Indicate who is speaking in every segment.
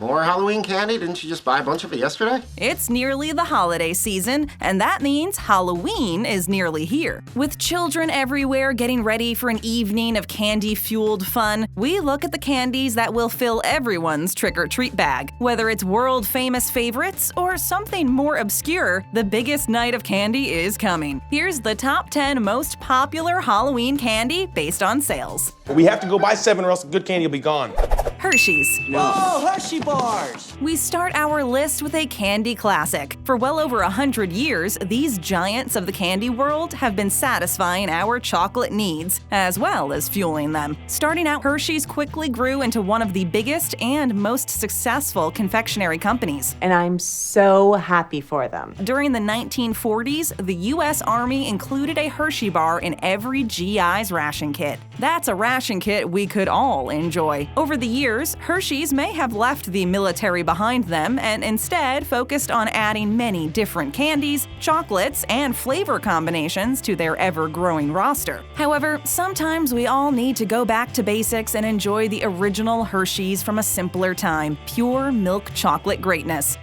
Speaker 1: More Halloween candy? Didn't you just buy a bunch of it yesterday?
Speaker 2: It's nearly the holiday season, and that means Halloween is nearly here. With children everywhere getting ready for an evening of candy-fueled fun, we look at the candies that will fill everyone's trick-or-treat bag. Whether it's world-famous favorites or something more obscure, the biggest night of candy is coming. Here's the top 10 most popular Halloween candy based on sales.
Speaker 3: We have to go buy 7 or else good candy will be gone.
Speaker 2: Hershey's.
Speaker 4: Oh, Hershey bars!
Speaker 2: We start our list with a candy classic. For well over 100 years, these giants of the candy world have been satisfying our chocolate needs, as well as fueling them. Starting out, Hershey's quickly grew into one of the biggest and most successful confectionery companies.
Speaker 5: And I'm so happy for them.
Speaker 2: During the 1940s, the U.S. Army included a Hershey bar in every GI's ration kit. That's a ration kit we could all enjoy. Over the years, Hershey's may have left the military behind them and instead focused on adding many different candies, chocolates, and flavor combinations to their ever-growing roster. However, sometimes we all need to go back to basics and enjoy the original Hershey's from a simpler time, pure milk chocolate greatness.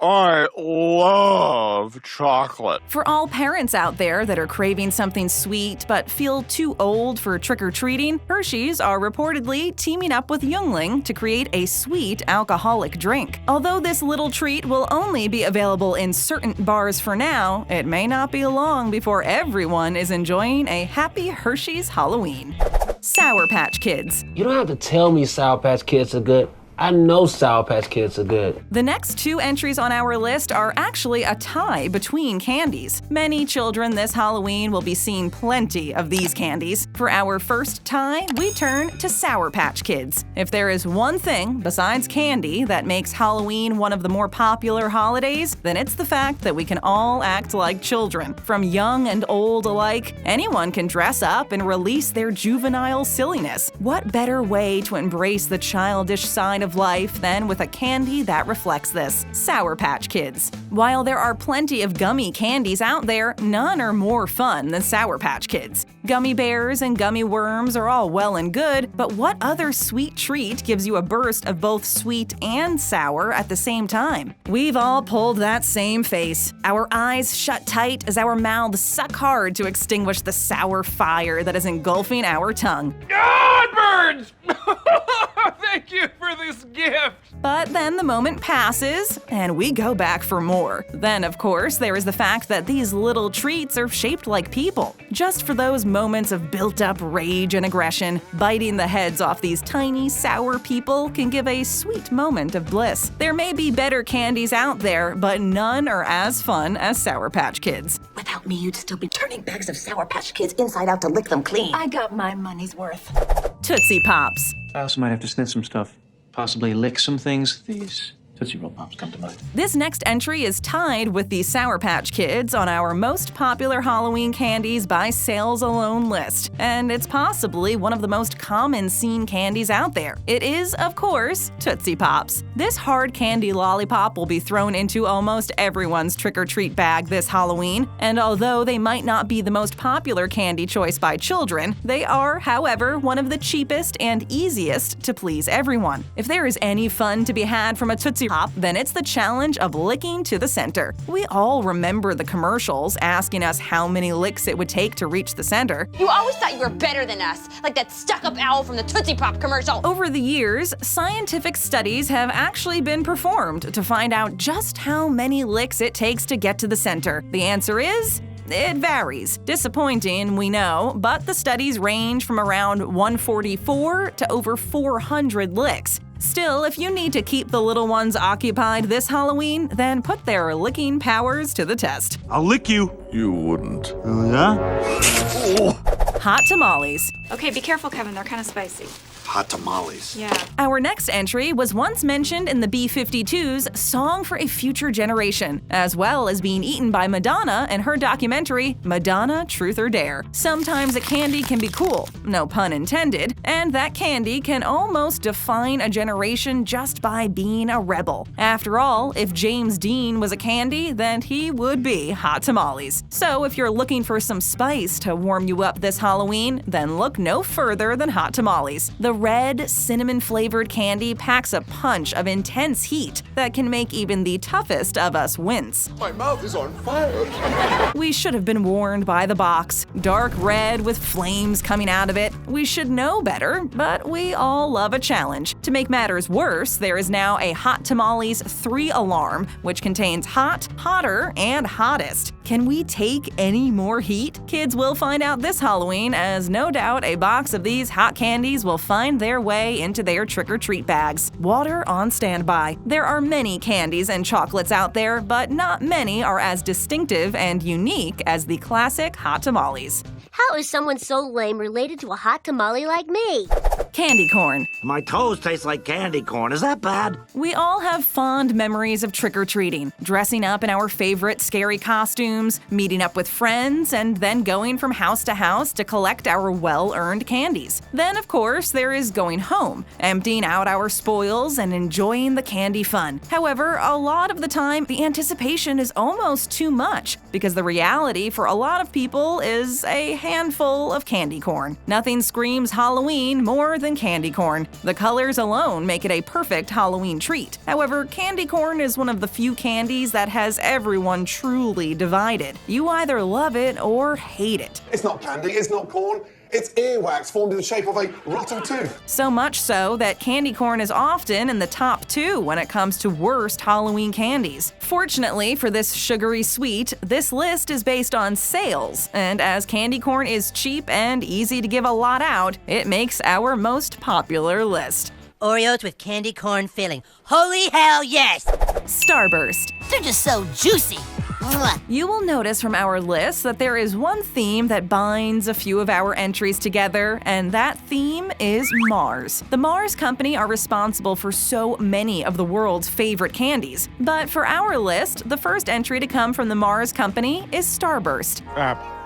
Speaker 6: I love chocolate.
Speaker 2: For all parents out there that are craving something sweet but feel too old for trick-or-treating, Hershey's are reportedly teaming up with Yuengling to create a sweet alcoholic drink. Although this little treat will only be available in certain bars for now, it may not be long before everyone is enjoying a happy Hershey's Halloween. Sour Patch Kids.
Speaker 7: You don't have to tell me Sour Patch Kids are good. I know Sour Patch Kids are good.
Speaker 2: The next 2 entries on our list are actually a tie between candies. Many children this Halloween will be seeing plenty of these candies. For our first tie, we turn to Sour Patch Kids. If there is one thing besides candy that makes Halloween one of the more popular holidays, then it's the fact that we can all act like children. From young and old alike, anyone can dress up and release their juvenile silliness. What better way to embrace the childish side of life than with a candy that reflects this? Sour Patch Kids. While there are plenty of gummy candies out there, none are more fun than Sour Patch Kids. Gummy bears and gummy worms are all well and good, but what other sweet treat gives you a burst of both sweet and sour at the same time? We've all pulled that same face. Our eyes shut tight as our mouths suck hard to extinguish the sour fire that is engulfing our tongue.
Speaker 6: God, birds! Thank you for this gift.
Speaker 2: But then the moment passes, and we go back for more. Then, of course, there is the fact that these little treats are shaped like people. Just for those moments of built-up rage and aggression, biting the heads off these tiny, sour people can give a sweet moment of bliss. There may be better candies out there, but none are as fun as Sour Patch Kids.
Speaker 8: Without me, you'd still be turning bags of Sour Patch Kids inside out to lick them clean. I got my money's worth.
Speaker 2: Tootsie Pops.
Speaker 9: I also might have to sniff some stuff. Possibly lick some things. These Tootsie Roll Pops come to mind.
Speaker 2: This next entry is tied with the Sour Patch Kids on our most popular Halloween candies by sales alone list, and it's possibly one of the most common seen candies out there. It is, of course, Tootsie Pops. This hard candy lollipop will be thrown into almost everyone's trick-or-treat bag this Halloween, and although they might not be the most popular candy choice by children, they are, however, one of the cheapest and easiest to please everyone. If there is any fun to be had from a Tootsie Pop, then it's the challenge of licking to the center. We all remember the commercials asking us how many licks it would take to reach the center.
Speaker 10: You always thought you were better than us, like that stuck-up owl from the Tootsie Pop commercial.
Speaker 2: Over the years, scientific studies have actually been performed to find out just how many licks it takes to get to the center. The answer is it varies. Disappointing, we know, but the studies range from around 144 to over 400 licks. Still, if you need to keep the little ones occupied this Halloween, then put their licking powers to the test.
Speaker 6: I'll lick you. You wouldn't.
Speaker 4: Oh, yeah?
Speaker 2: Hot tamales.
Speaker 11: Okay, be careful, Kevin. They're kind of spicy.
Speaker 1: Hot tamales.
Speaker 11: Yeah.
Speaker 2: Our next entry was once mentioned in the B-52's Song for a Future Generation, as well as being eaten by Madonna in her documentary, Madonna, Truth or Dare. Sometimes a candy can be cool, no pun intended, and that candy can almost define a generation just by being a rebel. After all, if James Dean was a candy, then he would be hot tamales. So if you're looking for some spice to warm you up this Halloween, then look no further than hot tamales. The red, cinnamon-flavored candy packs a punch of intense heat that can make even the toughest of us wince.
Speaker 3: My mouth is on fire.
Speaker 2: We should have been warned by the box. Dark red with flames coming out of it. We should know better, but we all love a challenge. To make matters worse, there is now a Hot Tamales 3 alarm, which contains hot, hotter, and hottest. Can we take any more heat? Kids will find out this Halloween, as no doubt a box of these hot candies will find their way into their trick-or-treat bags. Water on standby. There are many candies and chocolates out there, but not many are as distinctive and unique as the classic Hot Tamales.
Speaker 12: How is someone so lame related to a hot tamale like me?
Speaker 2: Candy corn.
Speaker 4: My toes taste like candy corn. Is that bad?
Speaker 2: We all have fond memories of trick-or-treating, dressing up in our favorite scary costumes, meeting up with friends, and then going from house to house to collect our well-earned candies. Then, of course, there is going home, emptying out our spoils and enjoying the candy fun. However, a lot of the time, the anticipation is almost too much, because the reality for a lot of people is a handful of candy corn. Nothing screams Halloween more than candy corn. The colors alone make it a perfect Halloween treat. However, candy corn is one of the few candies that has everyone truly divided. You either love it or hate it.
Speaker 3: It's not candy, it's not corn. It's earwax formed in the shape of a rotten tooth.
Speaker 2: So much so that candy corn is often in the top 2 when it comes to worst Halloween candies. Fortunately for this sugary sweet, this list is based on sales, and as candy corn is cheap and easy to give a lot out, it makes our most popular list.
Speaker 13: Oreos with candy corn filling. Holy hell yes!
Speaker 2: Starburst.
Speaker 13: They're just so juicy.
Speaker 2: You will notice from our list that there is one theme that binds a few of our entries together, and that theme is Mars. The Mars Company are responsible for so many of the world's favorite candies. But for our list, the first entry to come from the Mars Company is Starburst.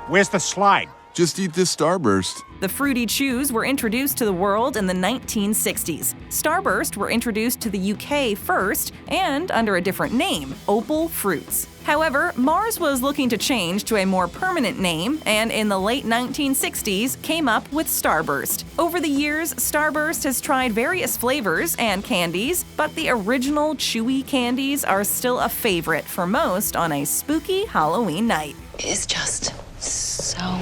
Speaker 14: Where's the slide?
Speaker 15: Just eat this Starburst.
Speaker 2: The Fruity Chews were introduced to the world in the 1960s. Starburst were introduced to the UK first, and under a different name, Opal Fruits. However, Mars was looking to change to a more permanent name, and in the late 1960s came up with Starburst. Over the years, Starburst has tried various flavors and candies, but the original chewy candies are still a favorite for most on a spooky Halloween night.
Speaker 16: It's just so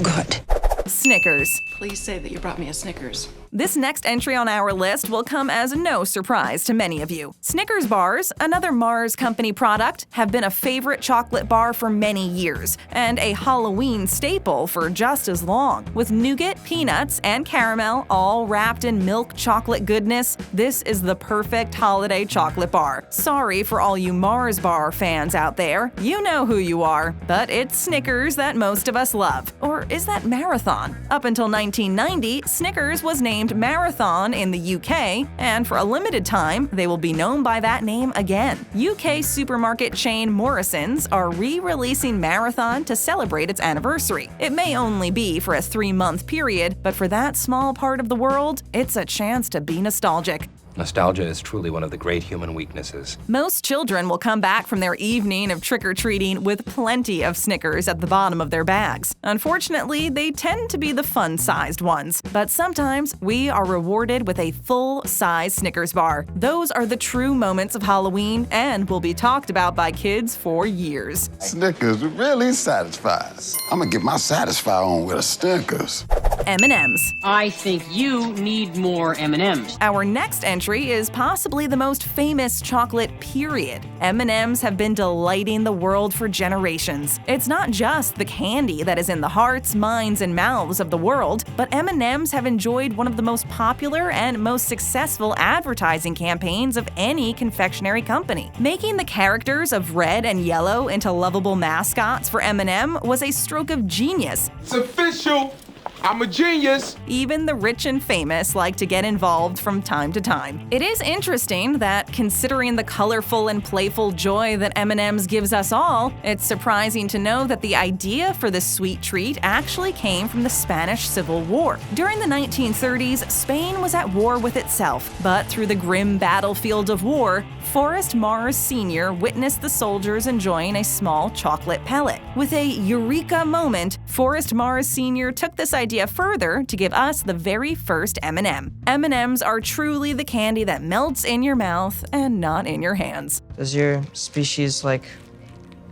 Speaker 16: good.
Speaker 2: Snickers.
Speaker 16: Please say that you brought me a Snickers.
Speaker 2: This next entry on our list will come as no surprise to many of you. Snickers bars, another Mars Company product, have been a favorite chocolate bar for many years, and a Halloween staple for just as long. With nougat, peanuts, and caramel all wrapped in milk chocolate goodness, this is the perfect holiday chocolate bar. Sorry for all you Mars bar fans out there. You know who you are, but it's Snickers that most of us love. Or is that Marathon? Up until 1990, Snickers was named Marathon in the UK, and for a limited time, they will be known by that name again. UK supermarket chain Morrison's are re-releasing Marathon to celebrate its anniversary. It may only be for a 3-month period, but for that small part of the world, it's a chance to be nostalgic.
Speaker 17: Nostalgia is truly one of the great human weaknesses.
Speaker 2: Most children will come back from their evening of trick-or-treating with plenty of Snickers at the bottom of their bags. Unfortunately, they tend to be the fun-sized ones. But sometimes we are rewarded with a full-size Snickers bar. Those are the true moments of Halloween and will be talked about by kids for years.
Speaker 15: Snickers really satisfies. I'm gonna get my satisfy on with a Snickers.
Speaker 2: M&ms.
Speaker 18: I think you need more M&ms.
Speaker 2: Our next entry is possibly the most famous chocolate, period. M&ms have been delighting the world for generations. It's not just the candy that is in the hearts, minds, and mouths of the world, but M&ms have enjoyed one of the most popular and most successful advertising campaigns of any confectionery company. Making the characters of red and yellow into lovable mascots for M&M was a stroke of genius.
Speaker 3: It's official! I'm a genius!
Speaker 2: Even the rich and famous like to get involved from time to time. It is interesting that, considering the colorful and playful joy that M&M's gives us all, it's surprising to know that the idea for this sweet treat actually came from the Spanish Civil War. During the 1930s, Spain was at war with itself, but through the grim battlefield of war, Forrest Mars Sr. witnessed the soldiers enjoying a small chocolate pellet. With a eureka moment, Forrest Mars Sr. took this idea idea further to give us the very first M&M. M&Ms are truly the candy that melts in your mouth and not in your hands.
Speaker 19: Does your species like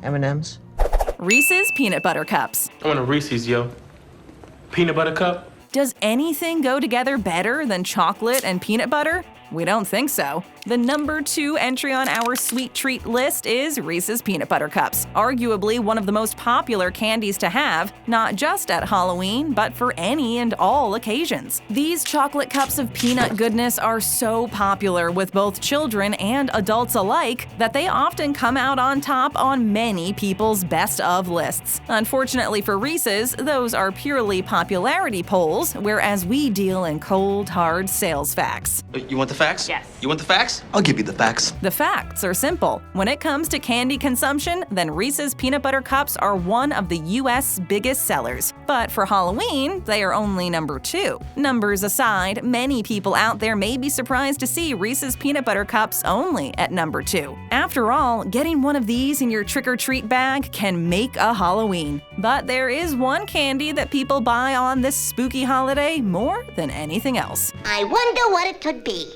Speaker 19: M&Ms?
Speaker 2: Reese's Peanut Butter Cups.
Speaker 20: I want a Reese's, yo. Peanut butter cup?
Speaker 2: Does anything go together better than chocolate and peanut butter? We don't think so. The number 2 entry on our sweet treat list is Reese's Peanut Butter Cups, arguably one of the most popular candies to have, not just at Halloween, but for any and all occasions. These chocolate cups of peanut goodness are so popular with both children and adults alike that they often come out on top on many people's best of lists. Unfortunately for Reese's, those are purely popularity polls, whereas we deal in cold, hard sales facts.
Speaker 21: You want the facts?
Speaker 2: Yes.
Speaker 21: You want the facts? I'll give you the facts.
Speaker 2: The facts are simple. When it comes to candy consumption, then Reese's Peanut Butter Cups are one of the US biggest sellers. But for Halloween, they are only number 2. Numbers aside, many people out there may be surprised to see Reese's Peanut Butter Cups only at number 2. After all, getting one of these in your trick-or-treat bag can make a Halloween. But there is one candy that people buy on this spooky holiday more than anything else.
Speaker 12: I wonder what it could be.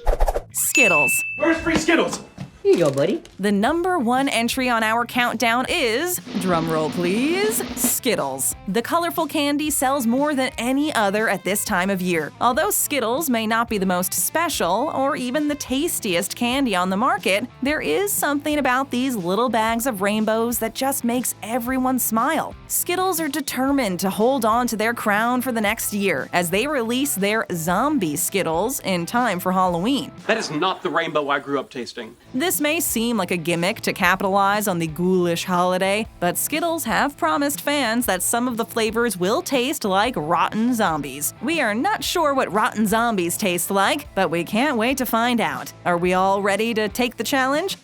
Speaker 2: Skittles.
Speaker 20: Where's free Skittles?
Speaker 19: Here you go, buddy.
Speaker 2: The number 1 entry on our countdown is, drumroll please, Skittles. The colorful candy sells more than any other at this time of year. Although Skittles may not be the most special or even the tastiest candy on the market, there is something about these little bags of rainbows that just makes everyone smile. Skittles are determined to hold on to their crown for the next year as they release their zombie Skittles in time for Halloween.
Speaker 6: That is not the rainbow I grew up tasting.
Speaker 2: This may seem like a gimmick to capitalize on the ghoulish holiday, but Skittles have promised fans that some of the flavors will taste like rotten zombies. We are not sure what rotten zombies taste like, but we can't wait to find out. Are we all ready to take the challenge?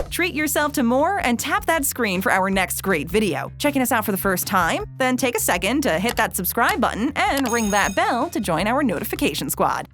Speaker 2: Treat yourself to more and tap that screen for our next great video. Checking us out for the first time? Then take a second to hit that subscribe button and ring that bell to join our notification squad.